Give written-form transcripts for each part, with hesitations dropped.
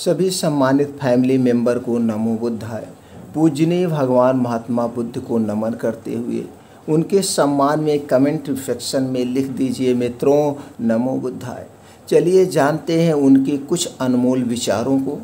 सभी सम्मानित family member को नमो बुद्धाय। पूजनीय भगवान महात्मा बुद्ध को नमन करते हुए उनके सम्मान में कमेंट सेक्शन में लिख दीजिए मित्रों नमो बुद्धाय। चलिए जानते हैं उनके कुछ अनमोल विचारों को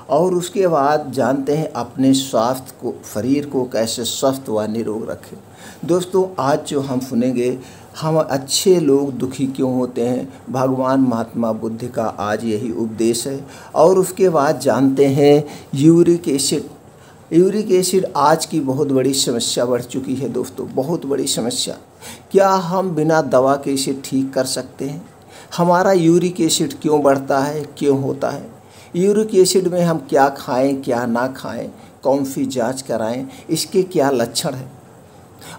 और उसके बाद जानते हैं अपने स्वास्थ्य को, शरीर को कैसे स्वस्थ व निरोग रखें। दोस्तों आज जो हम सुनेंगे, हम अच्छे लोग दुखी क्यों होते हैं, भगवान महात्मा बुद्ध का आज यही उपदेश है। और उसके बाद जानते हैं यूरिक एसिड। यूरिक एसिड आज की बहुत बड़ी समस्या बढ़ चुकी है दोस्तों, बहुत बड़ी समस्या। क्या हम बिना दवा के इसे ठीक कर सकते हैं? हमारा यूरिक एसिड क्यों बढ़ता है, क्यों होता है? यूरिक एसिड में हम क्या खाएं, क्या ना खाएं, कौन सी जांच कराएं, इसके क्या लक्षण हैं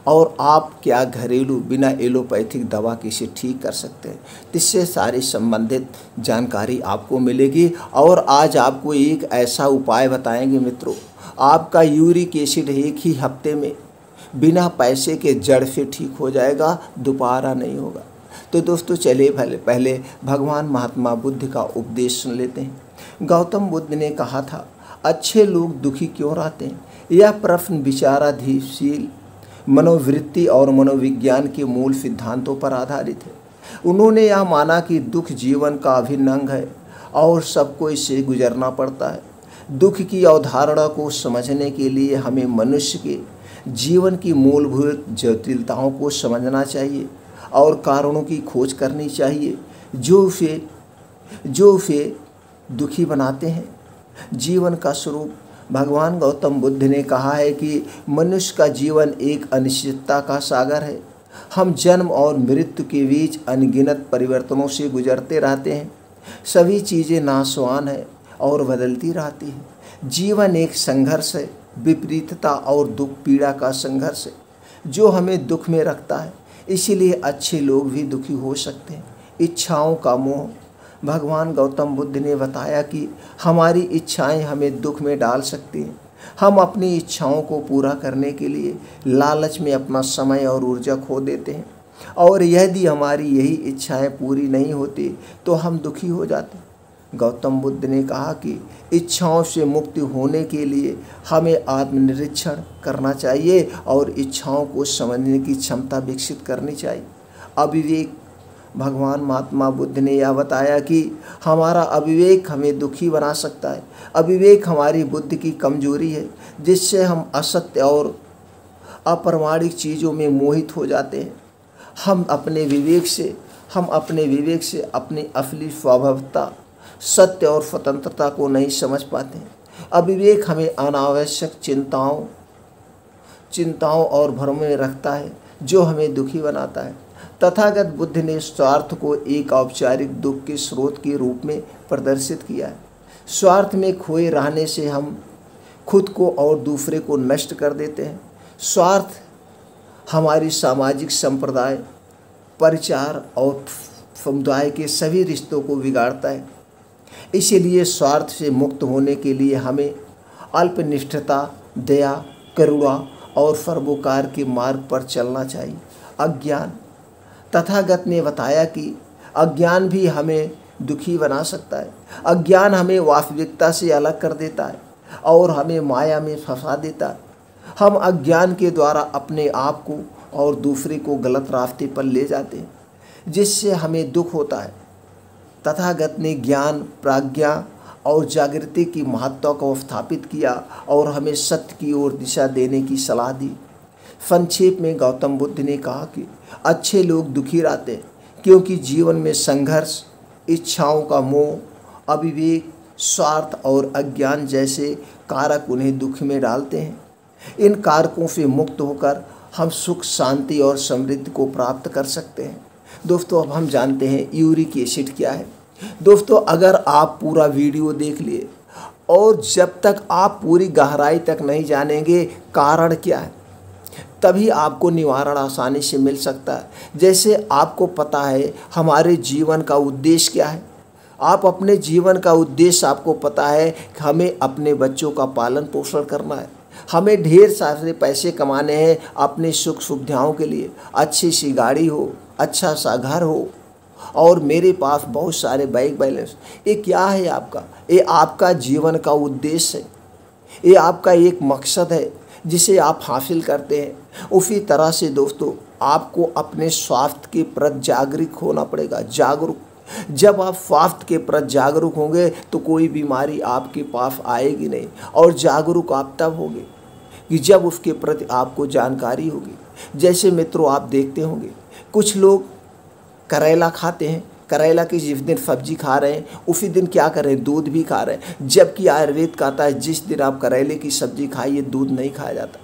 और आप क्या घरेलू बिना एलोपैथिक दवा के इसे ठीक कर सकते हैं, इससे सारी संबंधित जानकारी आपको मिलेगी। और आज आपको एक ऐसा उपाय बताएंगे मित्रों, आपका यूरिक एसिड एक ही हफ्ते में बिना पैसे के जड़ से ठीक हो जाएगा, दोबारा नहीं होगा। तो दोस्तों चलिए पहले भगवान महात्मा बुद्ध का उपदेश सुन लेते हैं। गौतम बुद्ध ने कहा था, अच्छे लोग दुखी क्यों रहते हैं? यह प्रश्न विचाराधीनशील मनोवृत्ति और मनोविज्ञान के मूल सिद्धांतों पर आधारित है। उन्होंने यह माना कि दुख जीवन का अभिन्न अंग है और सबको इससे गुजरना पड़ता है। दुख की अवधारणा को समझने के लिए हमें मनुष्य के जीवन की मूलभूत जटिलताओं को समझना चाहिए और कारणों की खोज करनी चाहिए जो उसे दुखी बनाते हैं। जीवन का स्वरूप भगवान गौतम बुद्ध ने कहा है कि मनुष्य का जीवन एक अनिश्चितता का सागर है। हम जन्म और मृत्यु के बीच अनगिनत परिवर्तनों से गुजरते रहते हैं। सभी चीज़ें नाशवान हैं और बदलती रहती हैं। जीवन एक संघर्ष है, विपरीतता और दुख पीड़ा का संघर्ष है जो हमें दुख में रखता है। इसीलिए अच्छे लोग भी दुखी हो सकते हैं। इच्छाओं का मोह। भगवान गौतम बुद्ध ने बताया कि हमारी इच्छाएं हमें दुख में डाल सकती हैं। हम अपनी इच्छाओं को पूरा करने के लिए लालच में अपना समय और ऊर्जा खो देते हैं और यदि हमारी यही इच्छाएं पूरी नहीं होती तो हम दुखी हो जाते हैं। गौतम बुद्ध ने कहा कि इच्छाओं से मुक्ति होने के लिए हमें आत्मनिरीक्षण करना चाहिए और इच्छाओं को समझने की क्षमता विकसित करनी चाहिए। अविवेक। भगवान महात्मा बुद्ध ने यह बताया कि हमारा अविवेक हमें दुखी बना सकता है। अविवेक हमारी बुद्धि की कमजोरी है जिससे हम असत्य और अप्रामाणिक चीज़ों में मोहित हो जाते हैं। हम अपने विवेक से अपनी असली स्वभावता, सत्य और स्वतंत्रता को नहीं समझ पाते हैं। अविवेक हमें अनावश्यक चिंताओं और भ्रम में रखता है जो हमें दुखी बनाता है। तथागत बुद्ध ने स्वार्थ को एक औपचारिक दुख के स्रोत के रूप में प्रदर्शित किया है। स्वार्थ में खोए रहने से हम खुद को और दूसरे को नष्ट कर देते हैं। स्वार्थ हमारी सामाजिक संप्रदाय, परिचार और समुदाय के सभी रिश्तों को बिगाड़ता है। इसीलिए स्वार्थ से मुक्त होने के लिए हमें अल्पनिष्ठता, दया, करुणा और परोपकार के मार्ग पर चलना चाहिए। अज्ञान। तथागत ने बताया कि अज्ञान भी हमें दुखी बना सकता है। अज्ञान हमें वास्तविकता से अलग कर देता है और हमें माया में फंसा देता है। हम अज्ञान के द्वारा अपने आप को और दूसरे को गलत रास्ते पर ले जाते हैं जिससे हमें दुख होता है। तथागत ने ज्ञान, प्रज्ञा और जागृति की महत्ता को स्थापित किया और हमें सत्य की ओर दिशा देने की सलाह दी। संक्षेप में गौतम बुद्ध ने कहा कि अच्छे लोग दुखी रहते हैं क्योंकि जीवन में संघर्ष, इच्छाओं का मोह, अविवेक, स्वार्थ और अज्ञान जैसे कारक उन्हें दुख में डालते हैं। इन कारकों से मुक्त होकर हम सुख, शांति और समृद्धि को प्राप्त कर सकते हैं। दोस्तों अब हम जानते हैं यूरिक एसिड क्या है। दोस्तों अगर आप पूरा वीडियो देख लिए और जब तक आप पूरी गहराई तक नहीं जानेंगे कारण क्या है, तभी आपको निवारण आसानी से मिल सकता है। जैसे आपको पता है हमारे जीवन का उद्देश्य क्या है, आप अपने जीवन का उद्देश्य आपको पता है कि हमें अपने बच्चों का पालन पोषण करना है, हमें ढेर सारे पैसे कमाने हैं अपनी सुख सुविधाओं के लिए, अच्छी सी गाड़ी हो, अच्छा सा घर हो और मेरे पास बहुत सारे बैंक बैलेंस। ये क्या है आपका? ये आपका जीवन का उद्देश्य है, ये आपका एक मकसद है जिसे आप हासिल करते हैं। उसी तरह से दोस्तों आपको अपने स्वास्थ्य के प्रति जागरूक होना पड़ेगा। जागरूक, जब आप स्वास्थ्य के प्रति जागरूक होंगे तो कोई बीमारी आपके पास आएगी नहीं। और जागरूक आप तब होंगे कि जब उसके प्रति आपको जानकारी होगी। जैसे मित्रों आप देखते होंगे कुछ लोग करेला खाते हैं, करेला की जिस दिन सब्जी खा रहे हैं उसी दिन क्या कर रहे हैं, दूध भी खा रहे हैं। जबकि आयुर्वेद कहता है जिस दिन आप करेले की सब्जी खाइए दूध नहीं खाया जाता,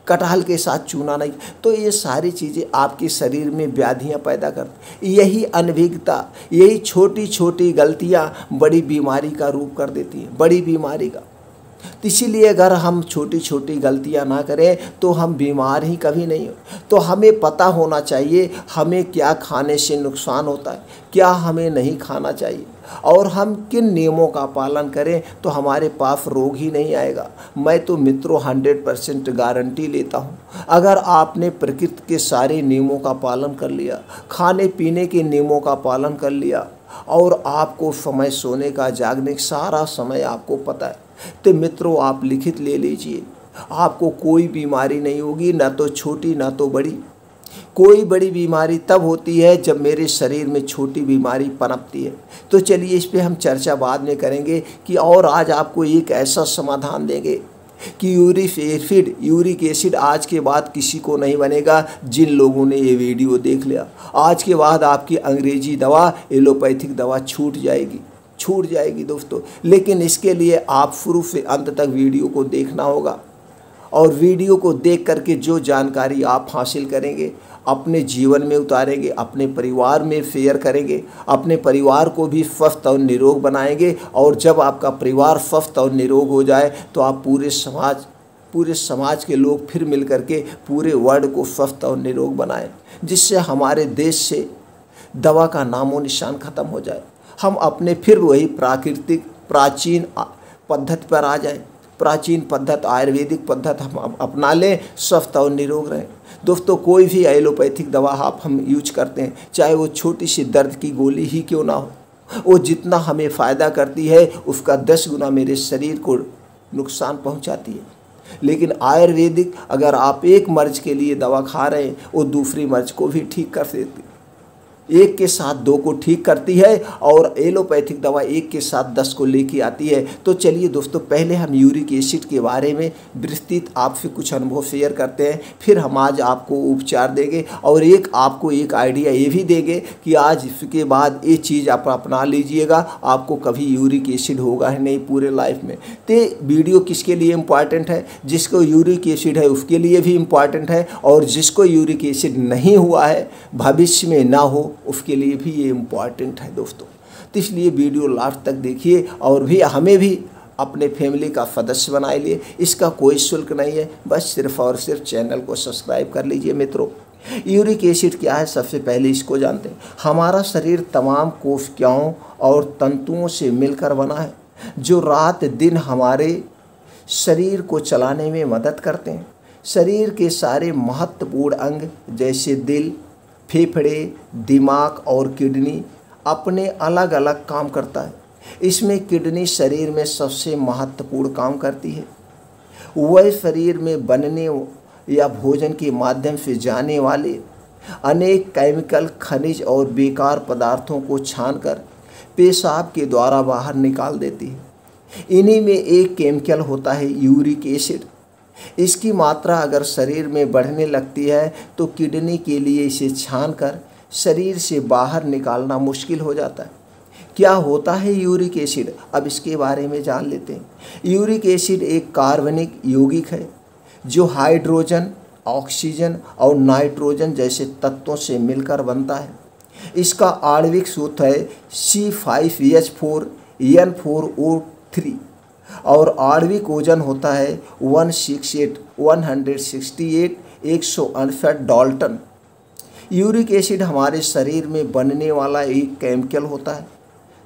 कटहल के साथ चूना नहीं। तो ये सारी चीज़ें आपके शरीर में व्याधियाँ पैदा करती। यही अनभिज्ञता, यही छोटी छोटी गलतियाँ बड़ी बीमारी का रूप कर देती हैं, बड़ी बीमारी का। तो इसीलिए अगर हम छोटी छोटी गलतियां ना करें तो हम बीमार ही कभी नहीं हो। तो हमें पता होना चाहिए हमें क्या खाने से नुकसान होता है, क्या हमें नहीं खाना चाहिए, और हम किन नियमों का पालन करें तो हमारे पास रोग ही नहीं आएगा। मैं तो मित्रों 100% गारंटी लेता हूँ, अगर आपने प्रकृति के सारे नियमों का पालन कर लिया, खाने पीने के नियमों का पालन कर लिया, और आपको समय सोने का, जागने का सारा समय आपको पता है, तो मित्रों आप लिखित ले लीजिए, आपको कोई बीमारी नहीं होगी, ना तो छोटी ना तो बड़ी। कोई बड़ी बीमारी तब होती है जब मेरे शरीर में छोटी बीमारी पनपती है। तो चलिए इस पे हम चर्चा बाद में करेंगे कि, और आज आपको एक ऐसा समाधान देंगे कि यूरिक एसिड आज के बाद किसी को नहीं बनेगा। जिन लोगों ने ये वीडियो देख लिया, आज के बाद आपकी अंग्रेजी दवा, एलोपैथिक दवा छूट जाएगी दोस्तों। लेकिन इसके लिए आप शुरू से अंत तक वीडियो को देखना होगा, और वीडियो को देख करके जो जानकारी आप हासिल करेंगे अपने जीवन में उतारेंगे, अपने परिवार में शेयर करेंगे, अपने परिवार को भी स्वस्थ और निरोग बनाएंगे। और जब आपका परिवार स्वस्थ और निरोग हो जाए तो आप पूरे समाज के लोग फिर मिल करके पूरे वर्ल्ड को स्वस्थ और निरोग बनाएं, जिससे हमारे देश से दवा का नामो निशान खत्म हो जाए। हम अपने फिर वही प्राचीन पद्धति पर आ जाएं। प्राचीन पद्धति, आयुर्वेदिक पद्धति हम अपना लें, स्वस्थ और निरोग रहें। दोस्तों कोई भी एलोपैथिक दवा हम यूज करते हैं, चाहे वो छोटी सी दर्द की गोली ही क्यों ना हो, वो जितना हमें फ़ायदा करती है उसका 10 गुना मेरे शरीर को नुकसान पहुंचाती है। लेकिन आयुर्वेदिक, अगर आप एक मर्ज के लिए दवा खा रहे हैं वो दूसरी मर्ज को भी ठीक कर देती है, एक के साथ 2 को ठीक करती है, और एलोपैथिक दवा 1 के साथ 10 को लेके आती है। तो चलिए दोस्तों पहले हम यूरिक एसिड के बारे में विस्तृत आपसे कुछ अनुभव शेयर करते हैं, फिर हम आज आपको उपचार देंगे, और आपको एक आइडिया ये भी देंगे कि आज इसके बाद ये चीज़ आप अपना लीजिएगा, आपको कभी यूरिक एसिड होगा ही नहीं पूरे लाइफ में। तो वीडियो किसके लिए इम्पॉर्टेंट है? जिसको यूरिक एसिड है उसके लिए भी इम्पॉर्टेंट है, और जिसको यूरिक एसिड नहीं हुआ है, भविष्य में ना हो, उसके लिए भी ये इम्पॉर्टेंट है दोस्तों। तो इसलिए वीडियो लास्ट तक देखिए, और भी हमें भी अपने फैमिली का सदस्य बनाए लिए। इसका कोई शुल्क नहीं है, बस सिर्फ और सिर्फ चैनल को सब्सक्राइब कर लीजिए। मित्रों यूरिक एसिड क्या है, सबसे पहले इसको जानते हैं। हमारा शरीर तमाम कोशिकाओं और तंतुओं से मिलकर बना है, जो रात दिन हमारे शरीर को चलाने में मदद करते हैं। शरीर के सारे महत्वपूर्ण अंग जैसे दिल, फेफड़े, दिमाग और किडनी अपने अलग अलग काम करता है। इसमें किडनी शरीर में सबसे महत्वपूर्ण काम करती है। वह शरीर में बनने या भोजन के माध्यम से जाने वाले अनेक केमिकल, खनिज और बेकार पदार्थों को छानकर पेशाब के द्वारा बाहर निकाल देती है। इन्हीं में एक केमिकल होता है यूरिक एसिड। इसकी मात्रा अगर शरीर में बढ़ने लगती है तो किडनी के लिए इसे छानकर शरीर से बाहर निकालना मुश्किल हो जाता है। क्या होता है यूरिक एसिड, अब इसके बारे में जान लेते हैं। यूरिक एसिड एक कार्बनिक यौगिक है जो हाइड्रोजन, ऑक्सीजन और नाइट्रोजन जैसे तत्वों से मिलकर बनता है। इसका आणविक सूत्र है C5H4N4O3 और आणविक वजन होता है 168 डाल्टन। यूरिक एसिड हमारे शरीर में बनने वाला एक केमिकल होता है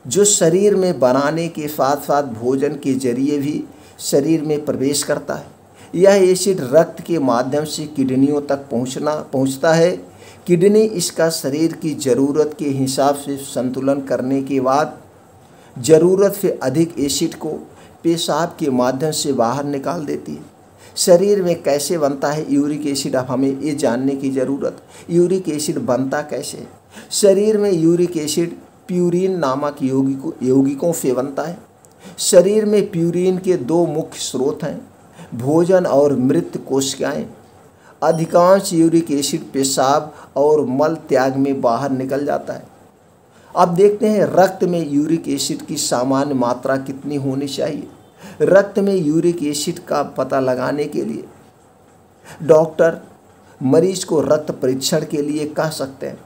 जो शरीर में बनाने के साथ साथ भोजन के जरिए भी शरीर में प्रवेश करता है। यह एसिड रक्त के माध्यम से किडनियों तक पहुंचता है। किडनी इसका शरीर की ज़रूरत के हिसाब से संतुलन करने के बाद ज़रूरत से अधिक एसिड को पेशाब के माध्यम से बाहर निकाल देती है। शरीर में कैसे बनता है यूरिक एसिड, अब हमें ये जानने की ज़रूरत। यूरिक एसिड बनता कैसे? शरीर में यूरिक एसिड प्यूरिन नामक यौगिकों से बनता है। शरीर में प्यूरिन के दो मुख्य स्रोत हैं, भोजन और मृत कोशिकाएं। अधिकांश यूरिक एसिड पेशाब और मल त्याग में बाहर निकल जाता है। अब देखते हैं रक्त में यूरिक एसिड की सामान्य मात्रा कितनी होनी चाहिए। रक्त में यूरिक एसिड का पता लगाने के लिए डॉक्टर मरीज को रक्त परीक्षण के लिए कह सकते हैं,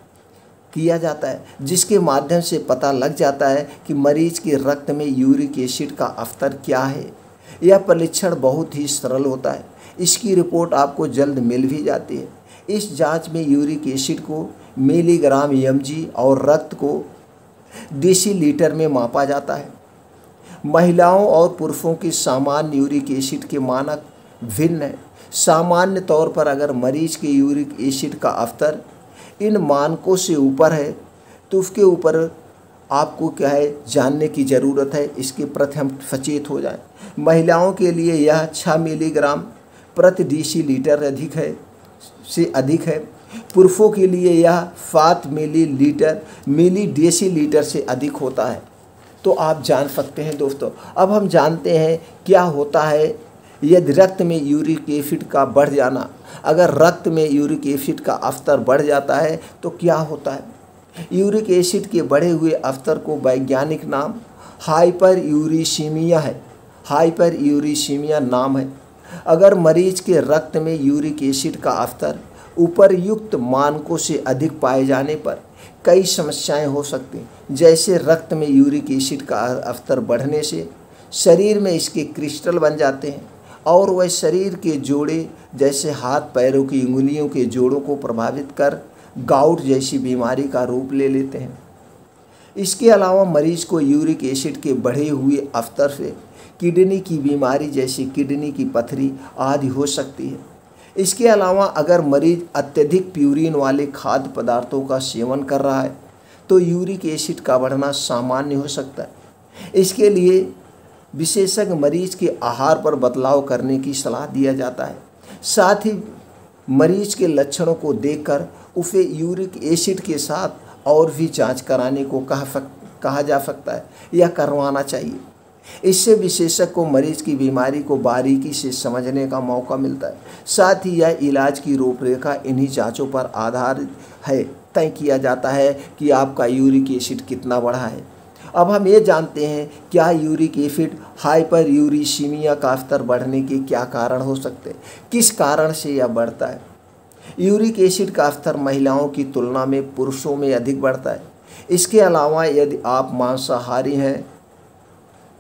किया जाता है, जिसके माध्यम से पता लग जाता है कि मरीज के रक्त में यूरिक एसिड का स्तर क्या है। यह परीक्षण बहुत ही सरल होता है, इसकी रिपोर्ट आपको जल्द मिल भी जाती है। इस जांच में यूरिक एसिड को मिलीग्राम mg और रक्त को डेसीलीटर में मापा जाता है। महिलाओं और पुरुषों की सामान्य यूरिक एसिड के मानक भिन्न है। सामान्य तौर पर अगर मरीज के यूरिक एसिड का स्तर इन मानकों से ऊपर है तो उसके ऊपर आपको क्या है जानने की ज़रूरत है, इसके प्रति हम सचेत हो जाएं। महिलाओं के लिए यह 6 मिलीग्राम प्रति डेसीलीटर अधिक है। पुरुषों के लिए यह 7 मिली डेसीलीटर से अधिक होता है। तो आप जान सकते हैं दोस्तों। अब हम जानते हैं क्या होता है यदि रक्त में यूरिक एसिड का बढ़ जाना। अगर रक्त में यूरिक एसिड का स्तर बढ़ जाता है तो क्या होता है। यूरिक एसिड के बढ़े हुए स्तर को वैज्ञानिक नाम हाइपरयूरिसीमिया है। हाइपरयूरिसीमिया नाम है। अगर मरीज के रक्त में यूरिक एसिड का स्तर उपरयुक्त मानकों से अधिक पाए जाने पर कई समस्याएं हो सकती हैं। जैसे रक्त में यूरिक एसिड का स्तर बढ़ने से शरीर में इसके क्रिस्टल बन जाते हैं और वह शरीर के जोड़े जैसे हाथ पैरों की उंगलियों के जोड़ों को प्रभावित कर गाउट जैसी बीमारी का रूप ले लेते हैं। इसके अलावा मरीज को यूरिक एसिड के बढ़े हुए स्तर से किडनी की बीमारी जैसी किडनी की पथरी आदि हो सकती है। इसके अलावा अगर मरीज अत्यधिक प्यूरिन वाले खाद्य पदार्थों का सेवन कर रहा है तो यूरिक एसिड का बढ़ना सामान्य हो सकता है। इसके लिए विशेषज्ञ मरीज के आहार पर बदलाव करने की सलाह दिया जाता है। साथ ही मरीज के लक्षणों को देखकर उसे यूरिक एसिड के साथ और भी जांच कराने को कहा जा सकता है या करवाना चाहिए। इससे विशेषज्ञ को मरीज की बीमारी को बारीकी से समझने का मौका मिलता है। साथ ही यह इलाज की रूपरेखा इन्हीं जांचों पर आधारित है तय किया जाता है कि आपका यूरिक एसिड कितना बढ़ा है। अब हम ये जानते हैं क्या यूरिक एसिड हाइपरयूरिसीमिया का स्तर बढ़ने के क्या कारण हो सकते हैं, किस कारण से यह बढ़ता है। यूरिक एसिड का स्तर महिलाओं की तुलना में पुरुषों में अधिक बढ़ता है। इसके अलावा यदि आप मांसाहारी हैं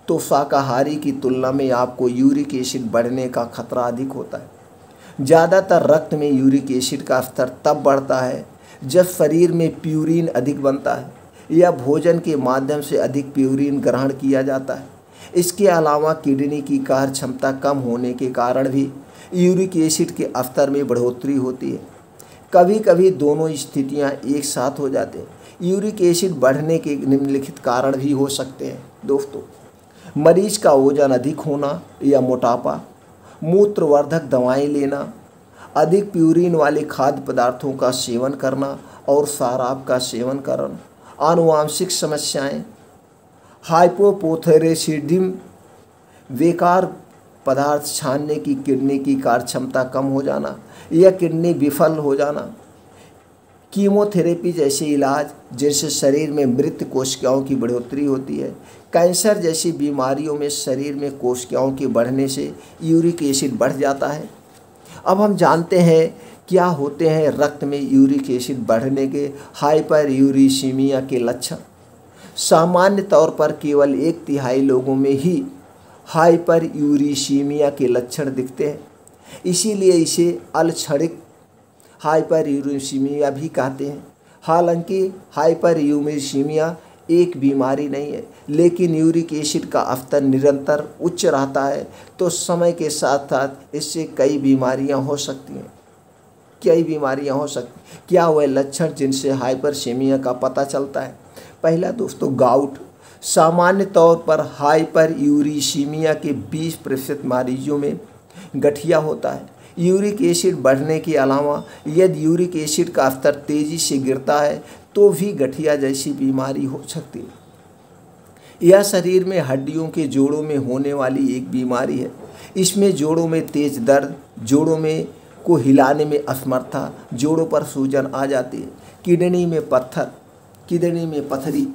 तो शाकाहारी की तुलना में आपको यूरिक एसिड बढ़ने का खतरा अधिक होता है। ज़्यादातर रक्त में यूरिक एसिड का स्तर तब बढ़ता है जब शरीर में प्यूरिन अधिक बनता है या भोजन के माध्यम से अधिक प्यूरिन ग्रहण किया जाता है। इसके अलावा किडनी की कार्य क्षमता कम होने के कारण भी यूरिक एसिड के स्तर में बढ़ोतरी होती है। कभी कभी दोनों स्थितियां एक साथ हो जाते हैं। यूरिक एसिड बढ़ने के निम्नलिखित कारण भी हो सकते हैं दोस्तों। मरीज का वजन अधिक होना या मोटापा, मूत्रवर्धक दवाएं लेना, अधिक प्यूरिन वाले खाद्य पदार्थों का सेवन करना और शराब का सेवन करना, आनुवांशिक समस्याएं, हाइपोथायरायडिज्म, बेकार पदार्थ छानने की किडनी की कार्य क्षमता कम हो जाना या किडनी विफल हो जाना, कीमोथेरेपी जैसे इलाज जिनसे शरीर में मृत कोशिकाओं की बढ़ोतरी होती है, कैंसर जैसी बीमारियों में शरीर में कोशिकाओं के बढ़ने से यूरिक एसिड बढ़ जाता है। अब हम जानते हैं क्या होते हैं रक्त में यूरिक एसिड बढ़ने के हाइपरयूरिसीमिया के लक्षण। सामान्य तौर पर केवल 1/3 लोगों में ही हाइपरयूरिसीमिया के लक्षण दिखते हैं, इसीलिए इसे अल्क्षणिक हाइपरयूरिसीमिया भी कहते हैं। हालांकि हाइपरयूरिसीमिया एक बीमारी नहीं है, लेकिन यूरिक एसिड का स्तर निरंतर उच्च रहता है तो समय के साथ साथ इससे कई बीमारियां हो सकती हैं। कई बीमारियां हो सकती। क्या वह लक्षण जिनसे हाइपरसेमिया का पता चलता है? पहला दोस्तों गाउट। सामान्य तौर पर हाइपरयूरिसीमिया के 20% मरीजों में गठिया होता है। यूरिक एसिड बढ़ने के अलावा यदि यूरिक एसिड का स्तर तेजी से गिरता है तो भी गठिया जैसी बीमारी हो सकती है। यह शरीर में हड्डियों के जोड़ों में होने वाली एक बीमारी है। इसमें जोड़ों में तेज दर्द, जोड़ों में को हिलाने में असमर्थता, जोड़ों पर सूजन आ जाती है, किडनी में पथरी।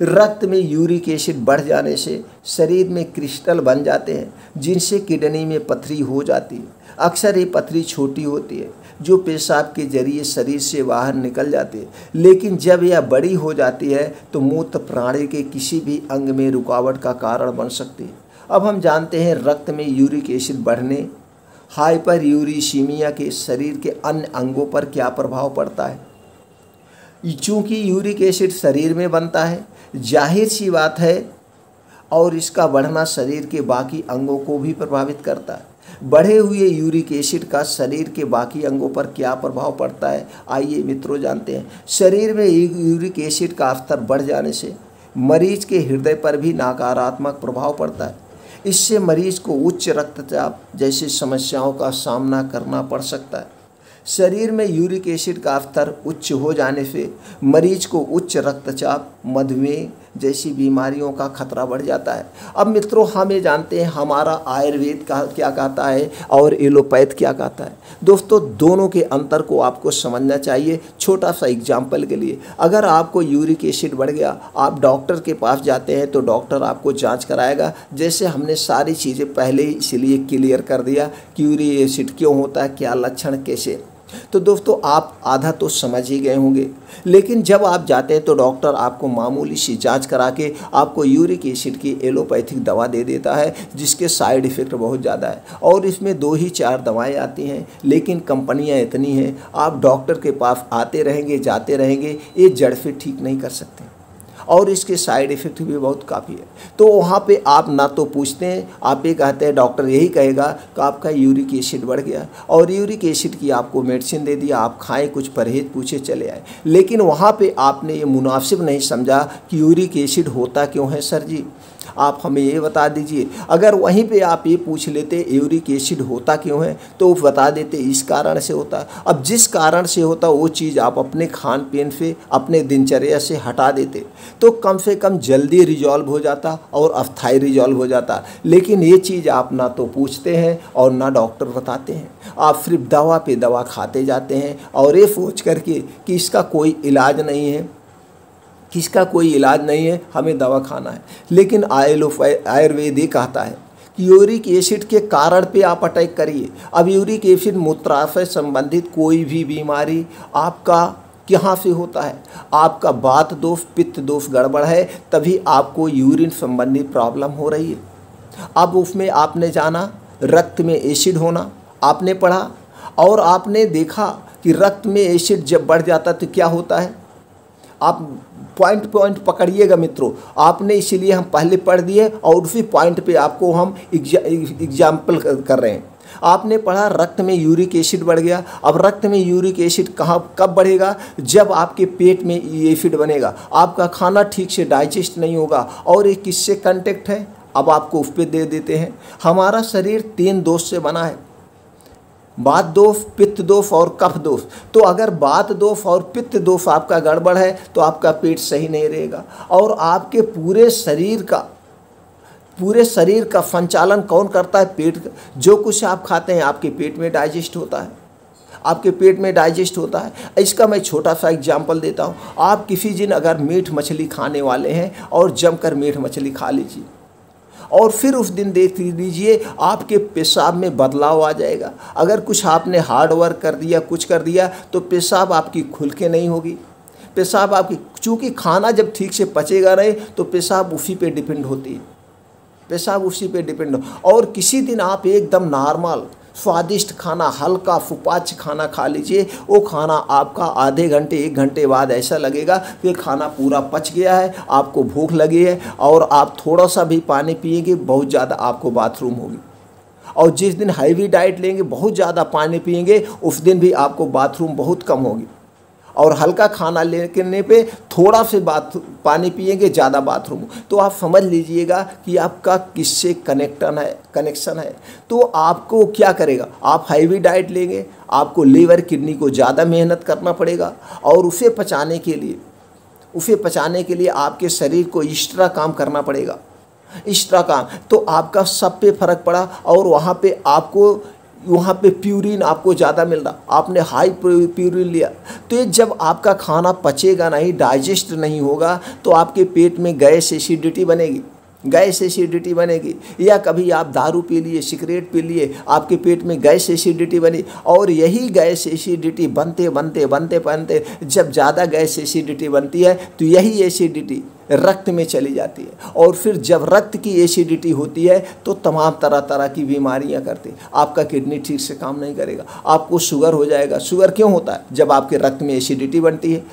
रक्त में यूरिक एसिड बढ़ जाने से शरीर में क्रिस्टल बन जाते हैं जिनसे किडनी में पथरी हो जाती है। अक्सर ये पथरी छोटी होती है जो पेशाब के जरिए शरीर से बाहर निकल जाती है, लेकिन जब यह बड़ी हो जाती है तो मूत्र प्रणाली के किसी भी अंग में रुकावट का कारण बन सकती है। अब हम जानते हैं रक्त में यूरिक एसिड बढ़ने, हाइपरयूरिसीमिया के शरीर के अन्य अंगों पर क्या प्रभाव पड़ता है। चूँकि यूरिक एसिड शरीर में बनता है, जाहिर सी बात है, और इसका बढ़ना शरीर के बाकी अंगों को भी प्रभावित करता है। बढ़े हुए यूरिक एसिड का शरीर के बाकी अंगों पर क्या प्रभाव पड़ता है, आइए मित्रों जानते हैं। शरीर में यूरिक एसिड का स्तर बढ़ जाने से मरीज के हृदय पर भी नकारात्मक प्रभाव पड़ता है। इससे मरीज को उच्च रक्तचाप जैसी समस्याओं का सामना करना पड़ सकता है। शरीर में यूरिक एसिड का स्तर उच्च हो जाने से मरीज को उच्च रक्तचाप, मधुमेह जैसी बीमारियों का खतरा बढ़ जाता है। अब मित्रों हम ये जानते हैं हमारा आयुर्वेद का क्या कहता है और एलोपैथ क्या कहता है। दोस्तों दोनों के अंतर को आपको समझना चाहिए। छोटा सा एग्जाम्पल के लिए, अगर आपको यूरिक एसिड बढ़ गया, आप डॉक्टर के पास जाते हैं तो डॉक्टर आपको जांच कराएगा। जैसे हमने सारी चीज़ें पहले ही इसलिए क्लियर कर दिया कि यूरिक एसिड क्यों होता है, क्या लक्षण कैसे, तो दोस्तों आप आधा तो समझ ही गए होंगे। लेकिन जब आप जाते हैं तो डॉक्टर आपको मामूली सी जांच करा के आपको यूरिक एसिड की एलोपैथिक दवा दे देता है जिसके साइड इफ़ेक्ट बहुत ज़्यादा है, और इसमें 2 ही 4 दवाएं आती हैं, लेकिन कंपनियां इतनी हैं आप डॉक्टर के पास आते रहेंगे जाते रहेंगे, ये जड़ से ठीक नहीं कर सकते और इसके साइड इफ़ेक्ट भी बहुत काफ़ी है। तो वहाँ पे आप ना तो पूछते हैं, आप ये कहते हैं डॉक्टर यही कहेगा कि आपका यूरिक एसिड बढ़ गया और यूरिक एसिड की आपको मेडिसिन दे दिया, आप खाएं, कुछ परहेज पूछे चले आए। लेकिन वहाँ पे आपने ये मुनासिब नहीं समझा कि यूरिक एसिड होता क्यों है सर जी, आप हमें ये बता दीजिए। अगर वहीं पे आप ये पूछ लेते यूरिक एसिड होता क्यों है तो वो बता देते इस कारण से होता है। अब जिस कारण से होता वो चीज़ आप अपने खान पीन से, अपने दिनचर्या से हटा देते तो कम से कम जल्दी रिजॉल्व हो जाता और अस्थायी रिजॉल्व हो जाता। लेकिन ये चीज़ आप ना तो पूछते हैं और ना डॉक्टर बताते हैं, आप सिर्फ दवा पे दवा खाते जाते हैं और ये सोच करके कि इसका कोई इलाज नहीं है, किसका कोई इलाज नहीं है, हमें दवा खाना है। लेकिन आयुर्वेद ये कहता है कि यूरिक एसिड के कारण पे आप अटैक करिए। अब यूरिक एसिड मूत्राशय संबंधित कोई भी बीमारी आपका कहाँ से होता है, आपका वात दोष, पित्त दोष गड़बड़ है, तभी आपको यूरिन संबंधी प्रॉब्लम हो रही है। अब उसमें आपने जाना रक्त में एसिड होना, आपने पढ़ा और आपने देखा कि रक्त में एसिड जब बढ़ जाता तो क्या होता है। आप पॉइंट पकड़िएगा मित्रों, आपने इसीलिए हम पहले पढ़ दिए और उसी पॉइंट पे आपको हम एग्जाम्पल कर रहे हैं। आपने पढ़ा रक्त में यूरिक एसिड बढ़ गया। अब रक्त में यूरिक एसिड कब बढ़ेगा, जब आपके पेट में एसिड बनेगा, आपका खाना ठीक से डाइजेस्ट नहीं होगा। और ये किससे कांटेक्ट है, अब आपको उस पर दे देते हैं। हमारा शरीर 3 दोष से बना है, वात दोष, पित्त दोष और कफ दोष। तो अगर वात दोष और पित्त दोष आपका गड़बड़ है तो आपका पेट सही नहीं रहेगा और आपके पूरे शरीर का संचालन कौन करता है, पेट। जो कुछ आप खाते हैं आपके पेट में डाइजेस्ट होता है, आपके पेट में डाइजेस्ट होता है। इसका मैं छोटा सा एग्जांपल देता हूँ। आप किसी दिन अगर मीट मछली खाने वाले हैं और जमकर मीट मछली खा लीजिए और फिर उस दिन देख लीजिए आपके पेशाब में बदलाव आ जाएगा। अगर कुछ आपने हार्ड वर्क कर दिया, कुछ कर दिया, तो पेशाब आपकी खुल के नहीं होगी। पेशाब आपकी, चूँकि खाना जब ठीक से पचेगा नहीं तो पेशाब उसी पे डिपेंड होती है, पेशाब उसी पे डिपेंड हो। और किसी दिन आप एकदम नॉर्मल स्वादिष्ट खाना, हल्का सुपाच्य खाना खा लीजिए, वो खाना आपका आधे घंटे 1 घंटे बाद ऐसा लगेगा कि खाना पूरा पच गया है, आपको भूख लगी है और आप थोड़ा सा भी पानी पिएंगे बहुत ज़्यादा आपको बाथरूम होगी। और जिस दिन हैवी डाइट लेंगे, बहुत ज़्यादा पानी पिएंगे, उस दिन भी आपको बाथरूम बहुत कम होगी। और हल्का खाना लेने पे थोड़ा से पानी पिएंगे, ज़्यादा बाथरूम। तो आप समझ लीजिएगा कि आपका किससे कनेक्शन है। तो आपको क्या करेगा, आप हैवी डाइट लेंगे, आपको लीवर किडनी को ज़्यादा मेहनत करना पड़ेगा, और उसे पचाने के लिए आपके शरीर को एक्स्ट्रा काम करना पड़ेगा, एक्स्ट्रा काम। तो आपका सब पे फर्क पड़ा, और वहाँ पे प्यूरिन आपको ज़्यादा मिल रहा, आपने हाई प्यूरिन लिया। तो ये जब आपका खाना पचेगा नहीं, डाइजेस्ट नहीं होगा, तो आपके पेट में गैस एसिडिटी बनेगी। या कभी आप दारू पी लिए, सिगरेट पी लिए, आपके पेट में गैस एसिडिटी बनी, और यही गैस एसिडिटी बनते जब ज़्यादा गैस एसिडिटी बनती है, तो यही एसिडिटी रक्त में चली जाती है, और फिर जब रक्त की एसिडिटी होती है तो तमाम तरह की बीमारियां करती है। आपका किडनी ठीक से काम नहीं करेगा, आपको शुगर हो जाएगा। शुगर क्यों होता है? जब आपके रक्त में एसिडिटी बनती है।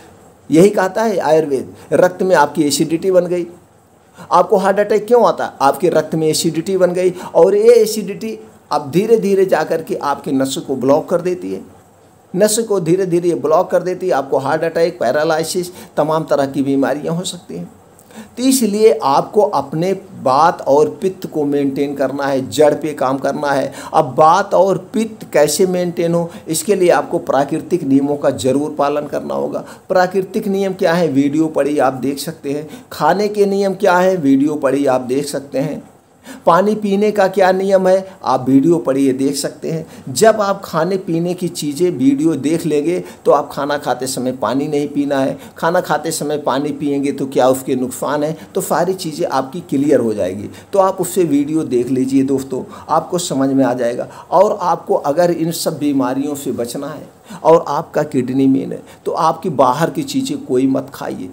यही कहता है आयुर्वेद, रक्त में आपकी एसिडिटी बन गई। आपको हार्ट अटैक क्यों आता है? आपके रक्त में एसिडिटी बन गई, और ये एसिडिटी अब धीरे धीरे जाकर के आपकी नसों को ब्लॉक कर देती है, आपको हार्ट अटैक, पैरालिसिस, तमाम तरह की बीमारियां हो सकती हैं। तो इसलिए आपको अपने वात और पित्त को मेंटेन करना है, जड़ पे काम करना है। अब वात और पित्त कैसे मेंटेन हो, इसके लिए आपको प्राकृतिक नियमों का जरूर पालन करना होगा। प्राकृतिक नियम क्या है? वीडियो पढ़ी आप देख सकते हैं। खाने के नियम क्या है? वीडियो पढ़ी आप देख सकते हैं। पानी पीने का क्या नियम है? आप वीडियो पढ़िए, देख सकते हैं। जब आप खाने पीने की चीज़ें वीडियो देख लेंगे, तो आप खाना खाते समय पानी नहीं पीना है। खाना खाते समय पानी पिएंगे तो क्या उसके नुकसान है, तो सारी चीज़ें आपकी क्लियर हो जाएगी। तो आप उससे वीडियो देख लीजिए दोस्तों, आपको समझ में आ जाएगा। और आपको अगर इन सब बीमारियों से बचना है, और आपका किडनी मेन है, तो आपकी बाहर की चीज़ें कोई मत खाइए।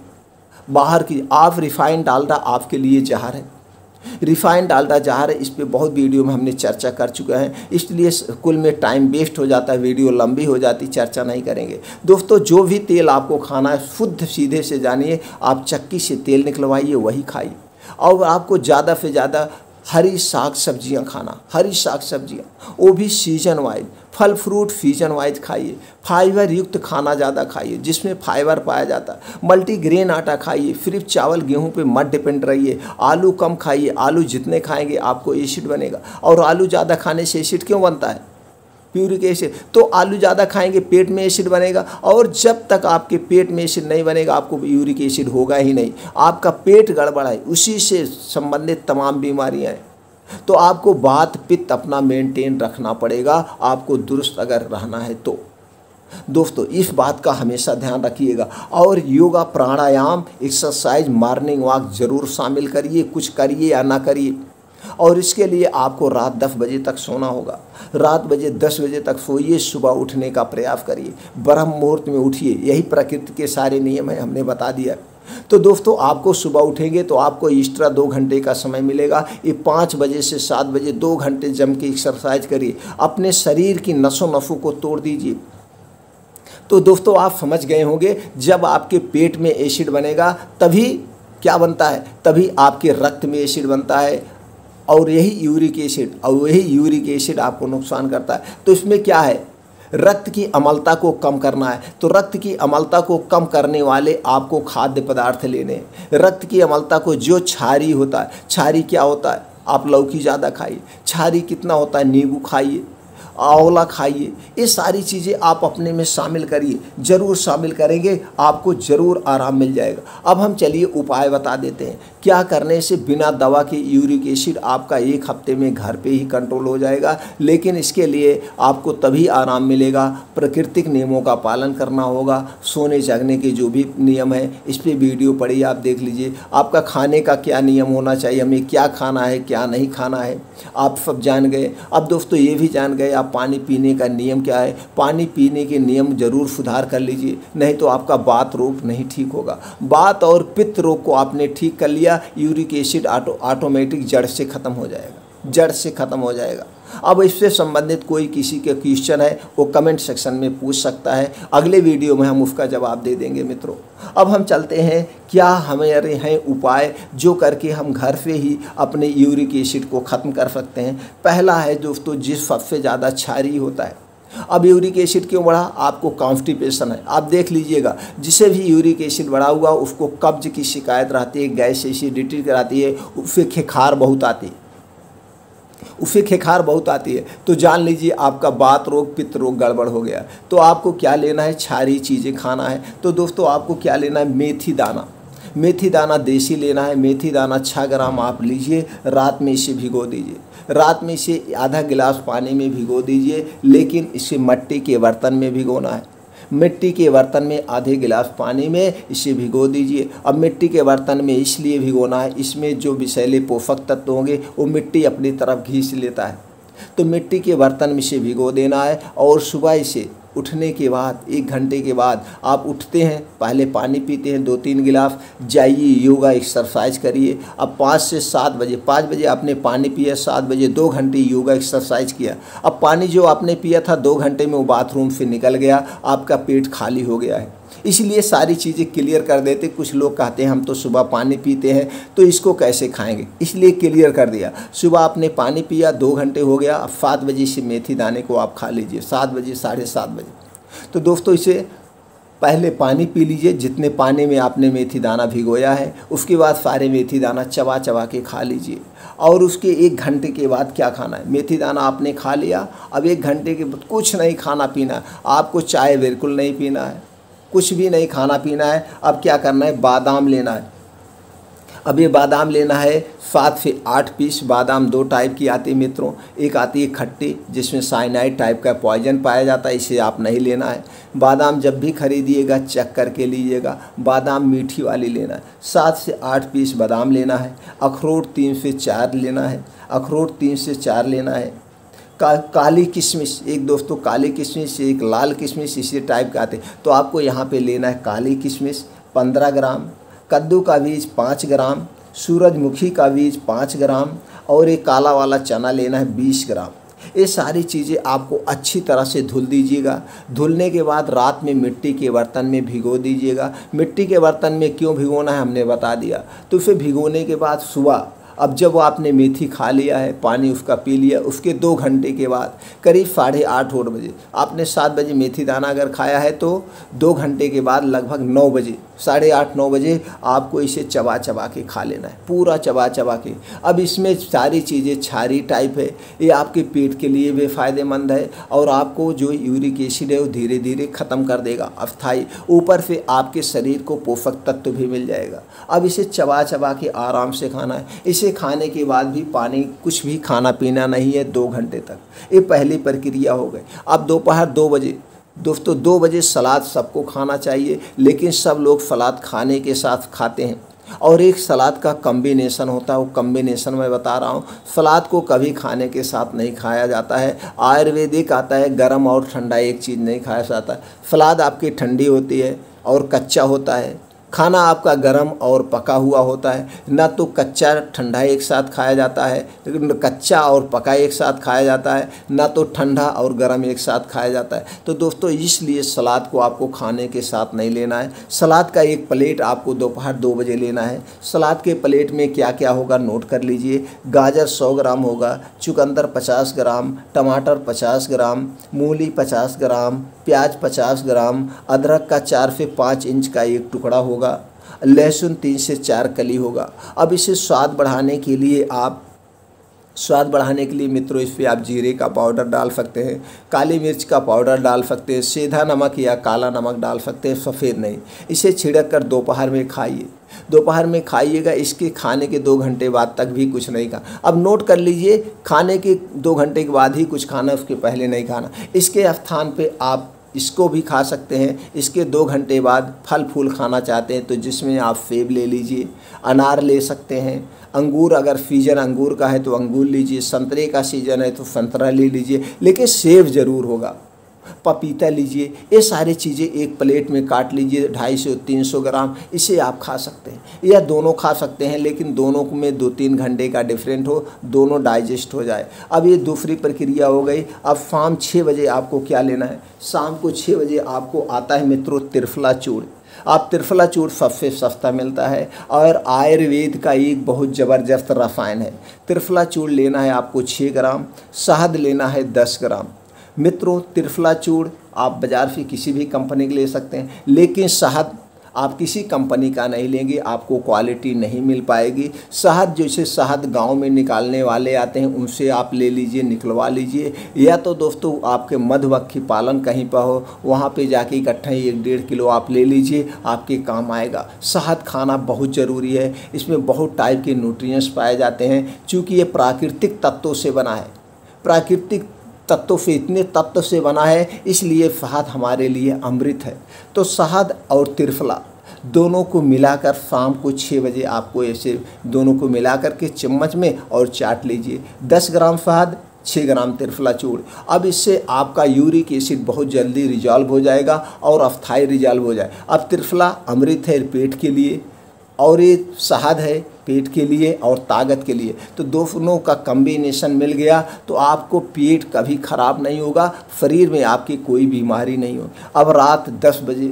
बाहर की, आप रिफाइंड डालडा आपके लिए जहर है। रिफाइंड डालडा जहर है, इस पर बहुत वीडियो में हमने चर्चा कर चुका है, इसलिए कुल में टाइम वेस्ट हो जाता है, वीडियो लंबी हो जाती, चर्चा नहीं करेंगे। दोस्तों, जो भी तेल आपको खाना है, शुद्ध सीधे से जानिए, आप चक्की से तेल निकलवाइए, वही खाइए। और आपको ज़्यादा से ज़्यादा हरी साग सब्जियां खाना, हरी साग सब्जियां, वो भी सीजन वाइज, फल फ्रूट सीजन वाइज खाइए। फाइबर युक्त खाना ज़्यादा खाइए, जिसमें फाइबर पाया जाता है। मल्टीग्रेन आटा खाइए, सिर्फ चावल गेहूं पे मत डिपेंड रहिए। आलू कम खाइए, आलू जितने खाएंगे आपको एसिड बनेगा। और आलू ज़्यादा खाने से एसिड क्यों बनता है? प्यूरिक एसिड। तो आलू ज़्यादा खाएंगे, पेट में एसिड बनेगा, और जब तक आपके पेट में एसिड नहीं बनेगा, आपको यूरिक एसिड होगा ही नहीं। आपका पेट गड़बड़ है, उसी से संबंधित तमाम बीमारियां हैं। तो आपको वात पित्त अपना मेंटेन रखना पड़ेगा, आपको दुरुस्त अगर रहना है तो। दोस्तों, इस बात का हमेशा ध्यान रखिएगा। और योगा, प्राणायाम, एक्सरसाइज, मॉर्निंग वॉक जरूर शामिल करिए, कुछ करिए या ना करिए। और इसके लिए आपको रात 10 बजे तक सोना होगा। रात 10 बजे तक सोइए, सुबह उठने का प्रयास करिए, ब्रह्म मुहूर्त में उठिए। यही प्रकृति के सारे नियम हैं, हमने बता दिया। तो दोस्तों, आपको सुबह उठेंगे तो आपको एक्स्ट्रा 2 घंटे का समय मिलेगा। ये 5 बजे से 7 बजे 2 घंटे जम के एक्सरसाइज करिए, अपने शरीर की नसों को तोड़ दीजिए। तो दोस्तों, आप समझ गए होंगे, जब आपके पेट में एसिड बनेगा तभी क्या बनता है? तभी आपके रक्त में एसिड बनता है, और यही यूरिक एसिड आपको नुकसान करता है। तो इसमें क्या है? रक्त की अम्लता को कम करना है। तो रक्त की अम्लता को कम करने वाले आपको खाद्य पदार्थ लेने हैं। रक्त की अम्लता को, जो क्षारी होता है, क्षारी क्या होता है? आप लौकी ज़्यादा खाइए। क्षारी कितना होता है? नींबू खाइए, आंवला खाइए। ये सारी चीज़ें आप अपने में शामिल करिए, ज़रूर शामिल करेंगे, आपको ज़रूर आराम मिल जाएगा। अब हम चलिए उपाय बता देते हैं, क्या करने से बिना दवा के यूरिक एसिड आपका 1 हफ्ते में घर पे ही कंट्रोल हो जाएगा। लेकिन इसके लिए आपको तभी आराम मिलेगा, प्राकृतिक नियमों का पालन करना होगा। सोने जागने के जो भी नियम है, इस पर वीडियो पढ़िए, आप देख लीजिए। आपका खाने का क्या नियम होना चाहिए, हमें क्या खाना है, क्या नहीं खाना है, आप सब जान गए। अब दोस्तों, ये भी जान गए आप पानी पीने का नियम क्या है। पानी पीने के नियम जरूर सुधार कर लीजिए, नहीं तो आपका वात रोग नहीं ठीक होगा। वात और पित्त रोग को आपने ठीक कर लिया, यूरिक एसिड ऑटोमेटिक जड़ से खत्म हो जाएगा। जड़ से ख़त्म हो जाएगा। अब इससे संबंधित कोई किसी के क्वेश्चन है वो कमेंट सेक्शन में पूछ सकता है, अगले वीडियो में हम उसका जवाब दे देंगे मित्रों। अब हम चलते हैं, क्या हमारे हैं उपाय जो करके हम घर से ही अपने यूरिक एसिड को ख़त्म कर सकते हैं। पहला है दोस्तों, जिस सबसे ज़्यादा क्षारीय होता है। अब यूरिक एसिड क्यों बढ़ा? आपको कॉन्स्टिपेशन है। आप देख लीजिएगा, जिसे भी यूरिक एसिड बढ़ा हुआ उसको कब्ज की शिकायत रहती है, गैस एसिडिटी कराती है, उससे खेखार बहुत आती है, तो जान लीजिए आपका वात रोग पित्त रोग गड़बड़ हो गया। तो आपको क्या लेना है? क्षारीय चीज़ें खाना है। तो दोस्तों आपको क्या लेना है? मेथी दाना देसी लेना है। मेथी दाना 6 ग्राम आप लीजिए, रात में इसे भिगो दीजिए। रात में इसे आधा गिलास पानी में भिगो दीजिए, लेकिन इसे मिट्टी के बर्तन में भिगोना है। मिट्टी के बर्तन में आधे गिलास पानी में इसे भिगो दीजिए। अब मिट्टी के बर्तन में इसलिए भिगोना है, इसमें जो विषैले पोषक तत्व होंगे वो मिट्टी अपनी तरफ खींच लेता है। तो मिट्टी के बर्तन में इसे भिगो देना है और सुबह इसे उठने के बाद 1 घंटे के बाद आप उठते हैं, पहले पानी पीते हैं 2-3 गिलास, जाइए योगा एक्सरसाइज करिए। अब 5 से 7 बजे, 5 बजे आपने पानी पिया, 7 बजे 2 घंटे योगा एक्सरसाइज किया। अब पानी जो आपने पिया था 2 घंटे में वो बाथरूम से निकल गया, आपका पेट खाली हो गया है। इसलिए सारी चीज़ें क्लियर कर देते। कुछ लोग कहते हैं हम तो सुबह पानी पीते हैं तो इसको कैसे खाएंगे, इसलिए क्लियर कर दिया। सुबह आपने पानी पिया, 2 घंटे हो गया, अब 7 बजे से मेथी दाने को आप खा लीजिए, 7 बजे 7:30 बजे। तो दोस्तों इसे पहले पानी पी लीजिए, जितने पानी में आपने मेथी दाना भिगोया है, उसके बाद सारे मेथी दाना चबा चबा के खा लीजिए। और उसके 1 घंटे के बाद क्या खाना है? मेथी दाना आपने खा लिया, अब 1 घंटे के बाद कुछ नहीं खाना पीना, आपको चाय बिल्कुल नहीं पीना है, कुछ भी नहीं खाना पीना है। अब क्या करना है? बादाम लेना है। अब ये बादाम लेना है 7 से 8 पीस। बादाम 2 टाइप की आती है मित्रों, एक आती है खट्टी जिसमें साइनाइड टाइप का पॉइजन पाया जाता है, इसे आप नहीं लेना है। बादाम जब भी खरीदिएगा चेक करके लीजिएगा, बादाम मीठी वाली लेना है। 7 से 8 पीस बादाम लेना है। अखरोट 3 से 4 लेना है, अखरोट 3 से 4 लेना है। काली किशमिश, एक दोस्तों काली किशमिश, एक लाल किशमिश, इसी टाइप का आते, तो आपको यहाँ पे लेना है काली किशमिश 15 ग्राम, कद्दू का बीज 5 ग्राम, सूरजमुखी का बीज 5 ग्राम और एक काला वाला चना लेना है 20 ग्राम। ये सारी चीज़ें आपको अच्छी तरह से धुल दीजिएगा। धुलने के बाद रात में मिट्टी के बर्तन में भिगो दीजिएगा। मिट्टी के बर्तन में क्यों भिगोना है हमने बता दिया। तो फिर भिगोने के बाद सुबह, अब जब वो आपने मेथी खा लिया है, पानी उसका पी लिया, उसके 2 घंटे के बाद करीब 8:30 बजे, आपने 7 बजे मेथी दाना अगर खाया है तो 2 घंटे के बाद लगभग 9 बजे, 8:30-9 बजे आपको इसे चबा चबा के खा लेना है, पूरा चबा चबा के। अब इसमें सारी चीज़ें क्षारीय टाइप है, ये आपके पेट के लिए भी फ़ायदेमंद है और आपको जो यूरिक एसिड है वो धीरे धीरे ख़त्म कर देगा अस्थायी। ऊपर से आपके शरीर को पोषक तत्व भी मिल जाएगा। अब इसे चबा चबा के आराम से खाना है। इसे खाने के बाद भी पानी, कुछ भी खाना पीना नहीं है 2 घंटे तक। ये पहली प्रक्रिया हो गई। अब दोपहर 2 बजे, दोस्तों 2 बजे सलाद सबको खाना चाहिए, लेकिन सब लोग सलाद खाने के साथ खाते हैं और एक सलाद का कॉम्बिनेशन होता है, वो कॉम्बिनेशन मैं बता रहा हूँ। सलाद को कभी खाने के साथ नहीं खाया जाता है। आयुर्वेदिक आता है गर्म और ठंडा एक चीज़ नहीं खाया जाता। सलाद आपकी ठंडी होती है और कच्चा होता है, खाना आपका गर्म और पका हुआ होता है। ना तो कच्चा ठंडा एक साथ खाया जाता है, कच्चा और पका एक साथ खाया जाता है, ना तो ठंडा और गर्म एक साथ खाया जाता है। तो दोस्तों इसलिए सलाद को आपको खाने के साथ नहीं लेना है। सलाद का एक प्लेट आपको दोपहर 2 बजे लेना है। सलाद के प्लेट में क्या क्या होगा नोट कर लीजिए। गाजर 100 ग्राम होगा, चुकंदर 50 ग्राम, टमाटर 50 ग्राम, मूली 50 ग्राम, प्याज 50 ग्राम, अदरक का 4 से 5 इंच का एक टुकड़ा होगा, लहसुन 3 से 4 कली होगा। अब इसे स्वाद बढ़ाने के लिए मित्रों इस पर आप जीरे का पाउडर डाल सकते हैं, काली मिर्च का पाउडर डाल सकते हैं, सेंधा नमक या काला नमक डाल सकते हैं, सफ़ेद नहीं। इसे छिड़क कर दोपहर में खाइए। दोपहर में खाइएगा। इसके खाने के 2 घंटे बाद तक भी कुछ नहीं खाना। अब नोट कर लीजिए, खाने के 2 घंटे के बाद ही कुछ खाना, उसके पहले नहीं खाना। इसके स्थान पे आप इसको भी खा सकते हैं। इसके 2 घंटे बाद फल फूल खाना चाहते हैं तो जिसमें आप सेब ले लीजिए, अनार ले सकते हैं, अंगूर अगर सीजन अंगूर का है तो अंगूर लीजिए, संतरे का सीजन है तो संतरा ले लीजिए, लेकिन सेब ज़रूर होगा। पपीता लीजिए, ये सारी चीज़ें एक प्लेट में काट लीजिए 250-300 ग्राम, इसे आप खा सकते हैं या दोनों खा सकते हैं, लेकिन दोनों में 2-3 घंटे का डिफरेंट हो, दोनों डाइजेस्ट हो जाए। अब ये दूसरी प्रक्रिया हो गई। अब शाम 6 बजे आपको क्या लेना है, शाम को 6 बजे आपको आता है मित्रों त्रिफला चूर्ण। आप त्रिफला चूर्ण सबसे सस्ता मिलता है और आयुर्वेद का एक बहुत ज़बरदस्त रसायन है। त्रिफला चूर्ण लेना है आपको 6 ग्राम, शहद लेना है 10 ग्राम। मित्रों त्रिफला चूर्ण आप बाज़ार से किसी भी कंपनी के ले सकते हैं, लेकिन शहद आप किसी कंपनी का नहीं लेंगे, आपको क्वालिटी नहीं मिल पाएगी। शहद जैसे शहद गांव में निकालने वाले आते हैं उनसे आप ले लीजिए, निकलवा लीजिए, या तो दोस्तों आपके मधुमक्खी पालन कहीं पर हो वहाँ पे जाके इकट्ठा 1-1.5 किलो आप ले लीजिए, आपके काम आएगा। शहद खाना बहुत ज़रूरी है, इसमें बहुत टाइप के न्यूट्रिएंट्स पाए जाते हैं। चूँकि ये प्राकृतिक तत्वों से बना है, प्राकृतिक तत्वों से, इतने तत्व से बना है, इसलिए शहद हमारे लिए अमृत है। तो शहद और त्रिफला दोनों को मिलाकर शाम को 6 बजे आपको ऐसे दोनों को मिलाकर के चम्मच में और चाट लीजिए। 10 ग्राम शहद, 6 ग्राम त्रिफला चूर्ण। अब इससे आपका यूरिक एसिड बहुत जल्दी रिजॉल्व हो जाएगा और अस्थायी रिजॉल्व हो जाए। अब त्रिफला अमृत है पेट के लिए और ये शहद है पेट के लिए और ताकत के लिए, तो दोनों का कॉम्बिनेशन मिल गया तो आपको पेट कभी ख़राब नहीं होगा, शरीर में आपकी कोई बीमारी नहीं होगी। अब रात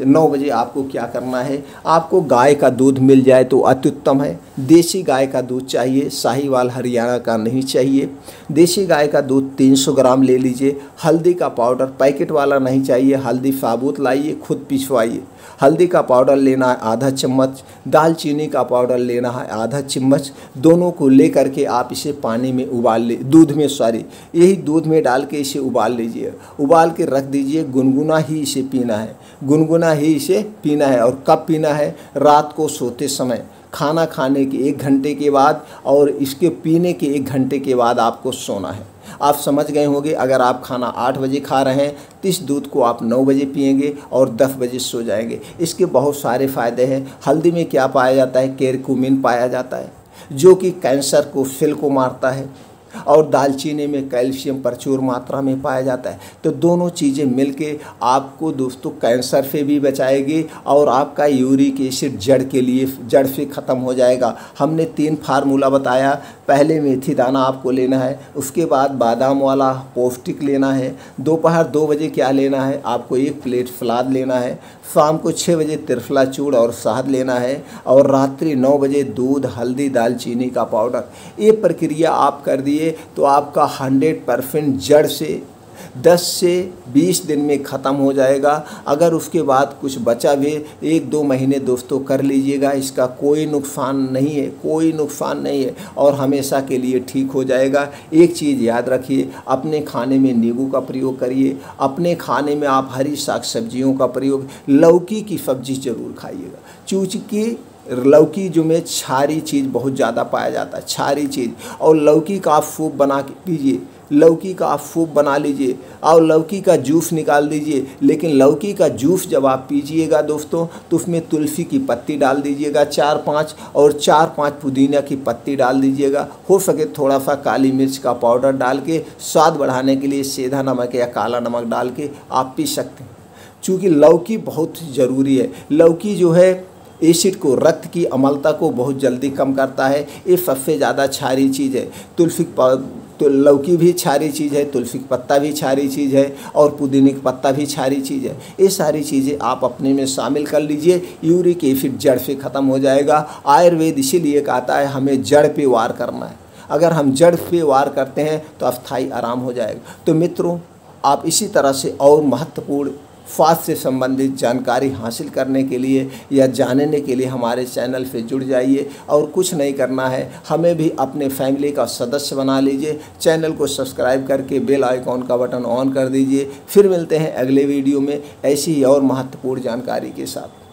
9 बजे आपको क्या करना है, आपको गाय का दूध मिल जाए तो अत्युत्तम है। देसी गाय का दूध चाहिए, साहिवाल हरियाणा का नहीं चाहिए। देसी गाय का दूध 300 ग्राम ले लीजिए। हल्दी का पाउडर पैकेट वाला नहीं चाहिए, हल्दी साबुत लाइए, खुद पिसवाइए। हल्दी का पाउडर लेना है आधा चम्मच, दालचीनी का पाउडर लेना है आधा चम्मच। दोनों को लेकर के आप इसे पानी में उबाल ले, दूध में यही दूध में डाल के इसे उबाल लीजिए। उबाल के रख दीजिए, गुनगुना ही इसे पीना है, गुनगुना ही इसे पीना है। और कब पीना है, रात को सोते समय, खाना खाने के 1 घंटे के बाद और इसके पीने के 1 घंटे के बाद आपको सोना है। आप समझ गए होंगे, अगर आप खाना 8 बजे खा रहे हैं तो इस दूध को आप 9 बजे पिएंगे और 10 बजे सो जाएंगे। इसके बहुत सारे फ़ायदे हैं। हल्दी में क्या पाया जाता है, केरकुमिन पाया जाता है जो कि कैंसर को, सेल को मारता है, और दालचीनी में कैल्शियम प्रचुर मात्रा में पाया जाता है। तो दोनों चीज़ें मिलके आपको दोस्तों कैंसर से भी बचाएगी और आपका यूरिक एसिड जड़ से ख़त्म हो जाएगा। हमने 3 फार्मूला बताया। पहले मेथी दाना आपको लेना है, उसके बाद बादाम वाला पौष्टिक लेना है। दोपहर 2 बजे क्या लेना है, आपको 1 प्लेट सलाद लेना है। शाम को 6 बजे त्रिफला चूर्ण और शहद लेना है और रात्रि 9 बजे दूध, हल्दी, दालचीनी का पाउडर। ये प्रक्रिया आप कर दिए तो आपका 100% जड़ से 10 से 20 दिन में ख़त्म हो जाएगा। अगर उसके बाद कुछ बचा भी 1-2 महीने दोस्तों कर लीजिएगा, इसका कोई नुकसान नहीं है, कोई नुकसान नहीं है और हमेशा के लिए ठीक हो जाएगा। एक चीज़ याद रखिए, अपने खाने में नींबू का प्रयोग करिए, अपने खाने में आप हरी साग सब्जियों का प्रयोग, लौकी की सब्जी ज़रूर खाइएगा। चूँकि लौकी जो में क्षारी चीज़ बहुत ज़्यादा पाया जाता है, क्षारी चीज़। और लौकी का आप सूप बना के पीजिए, लौकी का आप सूप बना लीजिए और लौकी का जूस निकाल दीजिए। लेकिन लौकी का जूस जब आप पीजिएगा दोस्तों तो उसमें तुलसी की पत्ती डाल दीजिएगा 4-5 और 4-5 पुदीना की पत्ती डाल दीजिएगा। हो सके थोड़ा सा काली मिर्च का पाउडर डाल के स्वाद बढ़ाने के लिए सेंधा नमक या काला नमक डाल के आप पी सकते हैं। चूँकि लौकी बहुत ज़रूरी है। लौकी जो है एसिड को, रक्त की अम्लता को बहुत जल्दी कम करता है। ये सबसे ज़्यादा क्षारी चीज़ है। तो लौकी भी क्षारी चीज़ है, तुलसी का पत्ता भी क्षारी चीज़ है और पुदीने का पत्ता भी क्षारी चीज़ है। ये सारी चीज़ें आप अपने में शामिल कर लीजिए, यूरिक एसिड जड़ से ख़त्म हो जाएगा। आयुर्वेद इसीलिए कहता है हमें जड़ पे वार करना है। अगर हम जड़ पे वार करते हैं तो अस्थायी आराम हो जाएगा। तो मित्रों, आप इसी तरह से और महत्वपूर्ण स्वास्थ्य से संबंधित जानकारी हासिल करने के लिए या जानने के लिए हमारे चैनल से जुड़ जाइए। और कुछ नहीं करना है, हमें भी अपने फैमिली का सदस्य बना लीजिए। चैनल को सब्सक्राइब करके बेल आइकॉन का बटन ऑन कर दीजिए। फिर मिलते हैं अगले वीडियो में ऐसी ही और महत्वपूर्ण जानकारी के साथ।